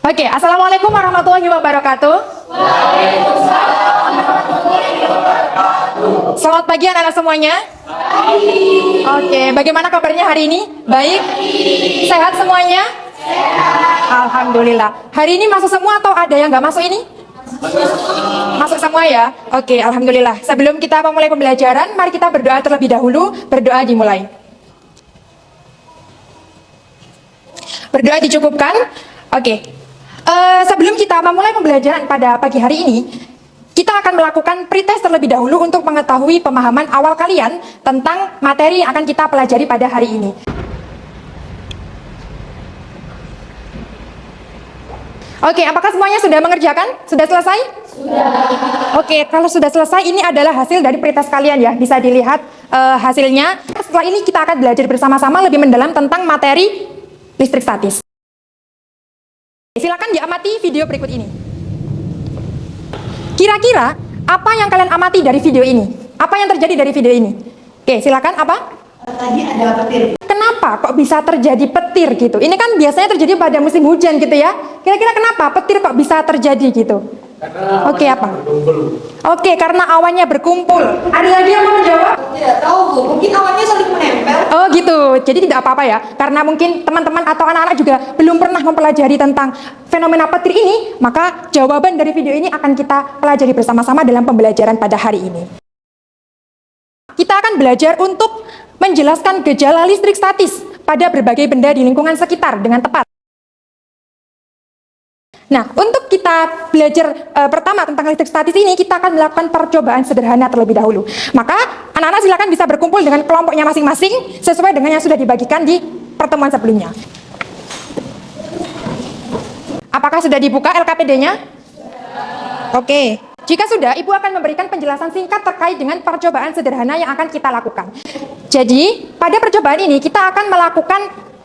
Oke, Assalamualaikum warahmatullahi wabarakatuh. Selamat pagi anak-anak semuanya. Oke, bagaimana kabarnya hari ini? Baik? Sehat semuanya? Alhamdulillah. Hari ini masuk semua atau ada yang nggak masuk ini? Masuk semua ya? Oke, Alhamdulillah. Sebelum kita memulai pembelajaran, mari kita berdoa terlebih dahulu. Berdoa dimulai. Berdoa dicukupkan? Oke. Sebelum kita memulai pembelajaran pada pagi hari ini, kita akan melakukan pretest terlebih dahulu untuk mengetahui pemahaman awal kalian tentang materi yang akan kita pelajari pada hari ini. Oke, apakah semuanya sudah mengerjakan? Sudah selesai? Sudah. Oke, kalau sudah selesai, ini adalah hasil dari pretest kalian ya. Bisa dilihat hasilnya. Setelah ini kita akan belajar bersama-sama lebih mendalam tentang materi listrik statis. Silakan diamati video berikut ini. Kira-kira apa yang kalian amati dari video ini? Apa yang terjadi dari video ini? Oke, silakan apa? Tadi ada petir. Kenapa kok bisa terjadi petir gitu? Ini kan biasanya terjadi pada musim hujan gitu ya. Kira-kira kenapa petir kok bisa terjadi gitu? Oke, apa? Oke, karena awannya berkumpul. Ada lagi yang mau menjawab? Tidak tahu Bu, mungkin awannya saling menempel. Oh gitu, jadi tidak apa-apa ya. Karena mungkin teman-teman atau anak-anak juga belum pernah mempelajari tentang fenomena petir ini, maka jawaban dari video ini akan kita pelajari bersama-sama dalam pembelajaran pada hari ini. Kita akan belajar untuk menjelaskan gejala listrik statis pada berbagai benda di lingkungan sekitar dengan tepat. Nah, untuk kita belajar pertama tentang listrik statis ini, kita akan melakukan percobaan sederhana terlebih dahulu. Maka, anak-anak silakan bisa berkumpul dengan kelompoknya masing-masing sesuai dengan yang sudah dibagikan di pertemuan sebelumnya. Apakah sudah dibuka LKPD-nya? Oke. Jika sudah, Ibu akan memberikan penjelasan singkat terkait dengan percobaan sederhana yang akan kita lakukan. Jadi, pada percobaan ini kita akan melakukan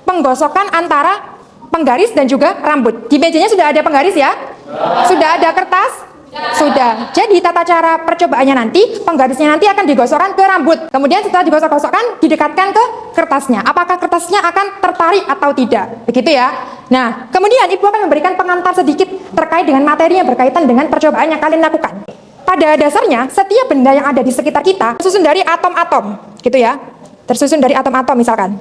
penggosokan antara penggaris dan juga rambut. Di mejanya sudah ada penggaris ya? Sudah ada kertas? Sudah. Jadi tata cara percobaannya nanti, penggarisnya nanti akan digosokkan ke rambut. Kemudian setelah digosok-gosokkan, didekatkan ke kertasnya. Apakah kertasnya akan tertarik atau tidak? Begitu ya. Nah, kemudian Ibu akan memberikan pengantar sedikit terkait dengan materi yang berkaitan dengan percobaan yang kalian lakukan. Pada dasarnya, setiap benda yang ada di sekitar kita tersusun dari atom-atom, gitu ya. Tersusun dari atom-atom misalkan.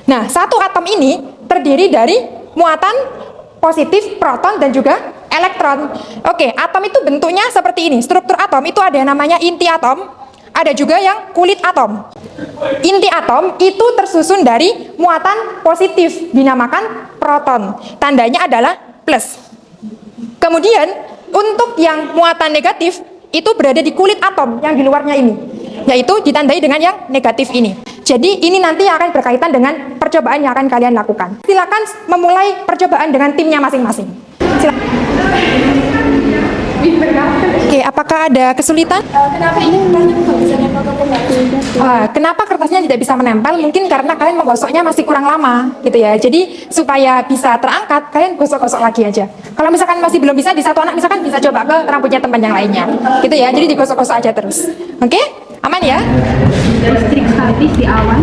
Nah, satu atom ini terdiri dari muatan positif, proton, dan juga elektron. Oke, atom itu bentuknya seperti ini. Struktur atom itu ada yang namanya inti atom, ada juga yang kulit atom. Inti atom itu tersusun dari muatan positif, dinamakan proton. Tandanya adalah plus. Kemudian, untuk yang muatan negatif, itu berada di kulit atom yang di luarnya ini, yaitu ditandai dengan yang negatif ini. Jadi ini nanti akan berkaitan dengan percobaan yang akan kalian lakukan. Silakan memulai percobaan dengan timnya masing-masing. Silakan. Oke, apakah ada kesulitan? Kenapa ini kertasnya nggak bisa nempel ke penggaris? Kenapa kertasnya tidak bisa menempel? Mungkin karena kalian menggosoknya masih kurang lama, gitu ya. Jadi supaya bisa terangkat, kalian gosok-gosok lagi aja. Kalau misalkan masih belum bisa, di satu anak misalkan bisa coba ke rambutnya teman yang lainnya, gitu ya. Jadi digosok-gosok aja terus. Oke? Aman ya? Listrik statis di awan.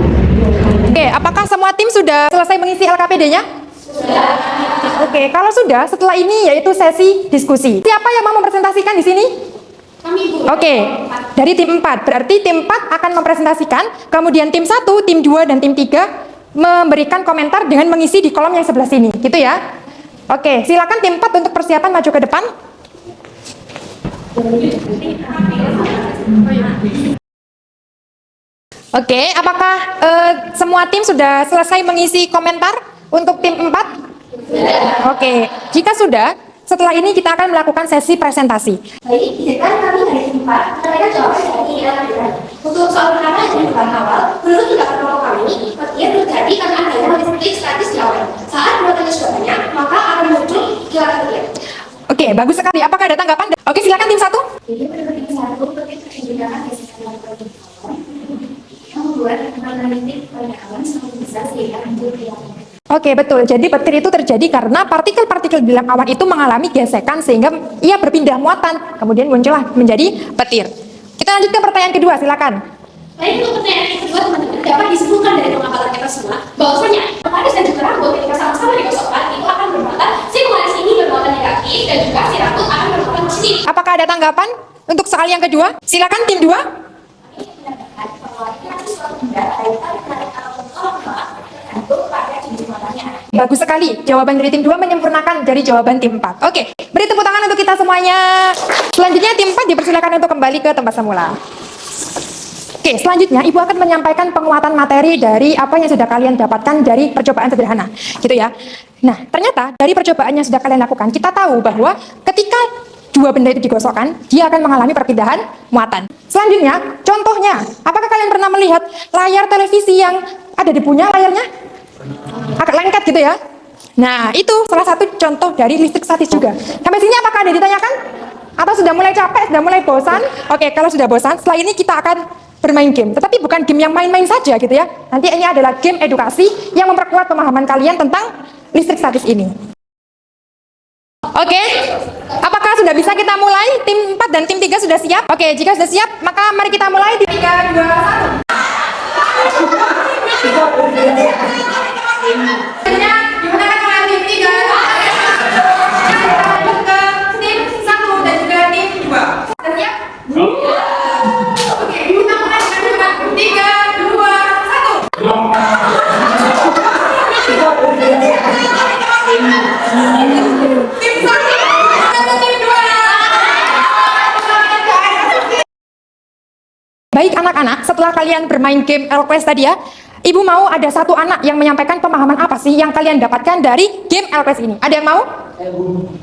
Oke, apakah semua tim sudah selesai mengisi LKPD-nya? Sudah. Oke, kalau sudah, setelah ini yaitu sesi diskusi. Siapa yang mau mempresentasikan di sini? Kami Bu. Oke, dari tim 4. Berarti tim 4 akan mempresentasikan, kemudian tim 1, tim 2, dan tim 3 memberikan komentar dengan mengisi di kolom yang sebelah sini. Gitu ya? Oke, silakan tim 4 untuk persiapan maju ke depan. Oke, apakah semua tim sudah selesai mengisi komentar untuk tim 4? Oke, jika sudah, setelah ini kita akan melakukan sesi presentasi. Baik, izinkan kami dari tempat mereka jawab dari LKPD. Untuk soal pertama yang bukan awal, menurut pendapat kelompok kami, petir terjadi karena adanya listrik statis di awan. Saat muatannya sudah banyak, maka akan muncul kilat petir. Oke, bagus sekali. Apakah ada tanggapan? Oke, silakan tim 1. Jadi menurut tim 1, petir terjadi yang membuat tekanan listrik pada awan semakin besar sehingga muncul kilat. Oke, betul. Jadi petir itu terjadi karena partikel-partikel di dalam awan itu mengalami gesekan sehingga ia berpindah muatan, kemudian muncullah menjadi petir. Kita lanjutkan pertanyaan kedua, silakan. Jadi untuk pertanyaan yang kedua teman-teman dapat disimpulkan dari pemaparan kita semua bahwasanya pengharis dan juga rambut ketika sama-sama digosokkan itu akan bermuatan si pengharis ini bermuatan negatif dan juga si rambut akan bermuatan positif. Apakah ada tanggapan untuk soal yang kedua? Silakan tim 2. Bagus sekali, jawaban dari tim 2 menyempurnakan dari jawaban tim 4. Oke, beri tepuk tangan untuk kita semuanya. Selanjutnya tim 4 dipersilakan untuk kembali ke tempat semula. Oke, selanjutnya Ibu akan menyampaikan penguatan materi dari apa yang sudah kalian dapatkan dari percobaan sederhana, gitu ya. Nah, ternyata dari percobaan yang sudah kalian lakukan, kita tahu bahwa ketika dua benda itu digosokkan, dia akan mengalami perpindahan muatan. Selanjutnya, contohnya, apakah kalian pernah melihat layar televisi yang ada debunya layarnya? Agak lengket gitu ya. Nah, itu salah satu contoh dari listrik statis juga. Sampai sini apakah ada ditanyakan? Atau sudah mulai capek, sudah mulai bosan? Oke, kalau sudah bosan, setelah ini kita akan bermain game. Tetapi bukan game yang main-main saja gitu ya. Nanti ini adalah game edukasi yang memperkuat pemahaman kalian tentang listrik statis ini. Oke, apakah sudah bisa kita mulai? Tim 4 dan tim 3 sudah siap? Oke, jika sudah siap, maka mari kita mulai di 3, 2, 1. Digunakan oleh tim 3, lanjut ke tim 1 dan juga tim 2. Sudah siap? Oke, kita mulai dengan 3, 2, 1. Tim 1 dan tim 2. Baik anak-anak, setelah kalian bermain game ElQuest tadi ya, Ibu mau ada satu anak yang menyampaikan pemahaman apa sih yang kalian dapatkan dari game ElQuest ini. Ada yang mau?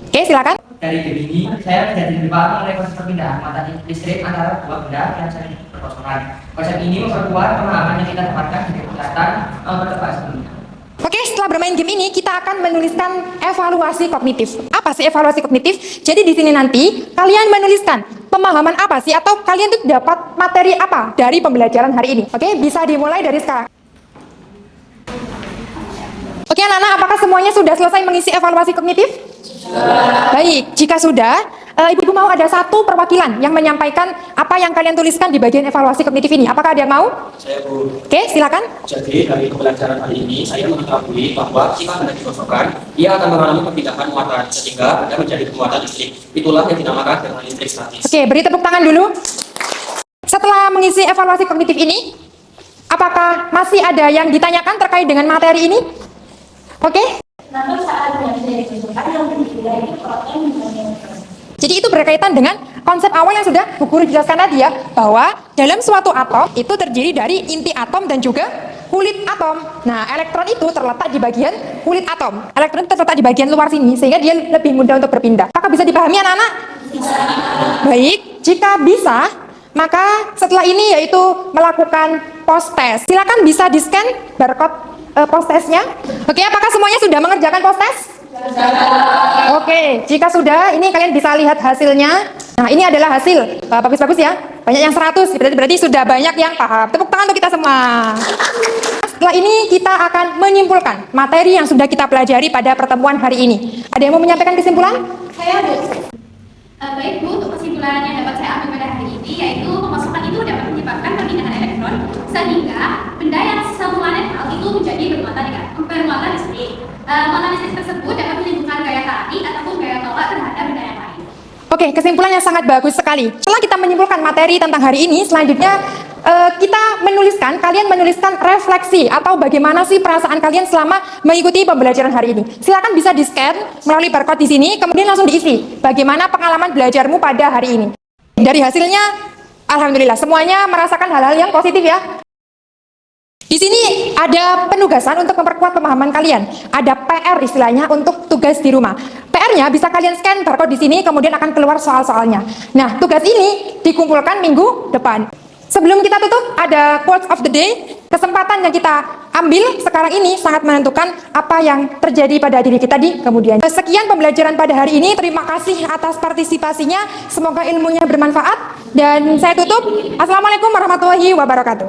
Oke, silakan. Dari game ini, saya menjadi lebih paham mengenai konsep perpindahan mata listrik antara dua benda yang saling berkosongan. Konsep ini memperkuat pemahaman yang kita dapatkan dari penjelasan pertebak sebelumnya. Oke, setelah bermain game ini, kita akan menuliskan evaluasi kognitif. Apa sih evaluasi kognitif? Jadi di sini nanti, kalian menuliskan pemahaman apa sih, atau kalian tuh dapat materi apa dari pembelajaran hari ini. Oke, bisa dimulai dari sekarang. Oke anak-anak, apakah semuanya sudah selesai mengisi evaluasi kognitif? Baik, jika sudah, Ibu mau ada satu perwakilan yang menyampaikan apa yang kalian tuliskan di bagian evaluasi kognitif ini. Apakah ada yang mau? Saya Bu. Oke, silakan. Jadi dari pembelajaran hari ini saya mengetahui bahwa jika Anda digosokkan, ia akan mengalami perpindahan muatan sehingga Anda menjadi muatan listrik. Itulah yang dinamakan dengan listrik statis. Oke, beri tepuk tangan dulu. Setelah mengisi evaluasi kognitif ini, apakah masih ada yang ditanyakan terkait dengan materi ini? Oke? Namun saat menjadi bentukan yang berbeda itu protein Jadi itu berkaitan dengan konsep awal yang sudah Bu Guru jelaskan tadi ya, bahwa dalam suatu atom itu terdiri dari inti atom dan juga kulit atom. Nah, elektron itu terletak di bagian kulit atom. Elektron itu terletak di bagian luar sini, sehingga dia lebih mudah untuk berpindah. Apakah bisa dipahami anak-anak? Baik, jika bisa, maka setelah ini yaitu melakukan post test. Silakan bisa di-scan barcode post testnya. Oke, apakah semuanya sudah mengerjakan post test? Oke, jika sudah, ini kalian bisa lihat hasilnya. Nah, ini adalah hasil. Bagus-bagus ya. Banyak yang 100, berarti sudah banyak yang paham. Tepuk tangan untuk kita semua. Setelah ini kita akan menyimpulkan materi yang sudah kita pelajari pada pertemuan hari ini. Ada yang mau menyampaikan kesimpulan? Saya Bu. Baik Bu, untuk kesimpulan yang dapat saya ambil pada hari ini yaitu pemasukan itu dapat menyebabkan perpindahan elektron sehingga benda yang semula netral itu menjadi bermuatan listrik. Muatan listrik tersebut dapat menimbulkan gaya tarik ataupun gaya tolak terhadap benda yang lain. Oke, kesimpulannya sangat bagus sekali. Setelah kita menyimpulkan materi tentang hari ini, selanjutnya kalian menuliskan refleksi atau bagaimana sih perasaan kalian selama mengikuti pembelajaran hari ini. Silakan bisa di-scan melalui barcode di sini, kemudian langsung diisi. Bagaimana pengalaman belajarmu pada hari ini. Dari hasilnya, alhamdulillah semuanya merasakan hal-hal yang positif ya. Di sini ada penugasan untuk memperkuat pemahaman kalian. Ada PR istilahnya untuk tugas di rumah. PR-nya bisa kalian scan barcode di sini, kemudian akan keluar soal-soalnya. Nah, tugas ini dikumpulkan minggu depan. Sebelum kita tutup, ada quotes of the day. Kesempatan yang kita ambil sekarang ini sangat menentukan apa yang terjadi pada diri kita di kemudian. Sekian pembelajaran pada hari ini. Terima kasih atas partisipasinya. Semoga ilmunya bermanfaat. Dan saya tutup. Assalamualaikum warahmatullahi wabarakatuh.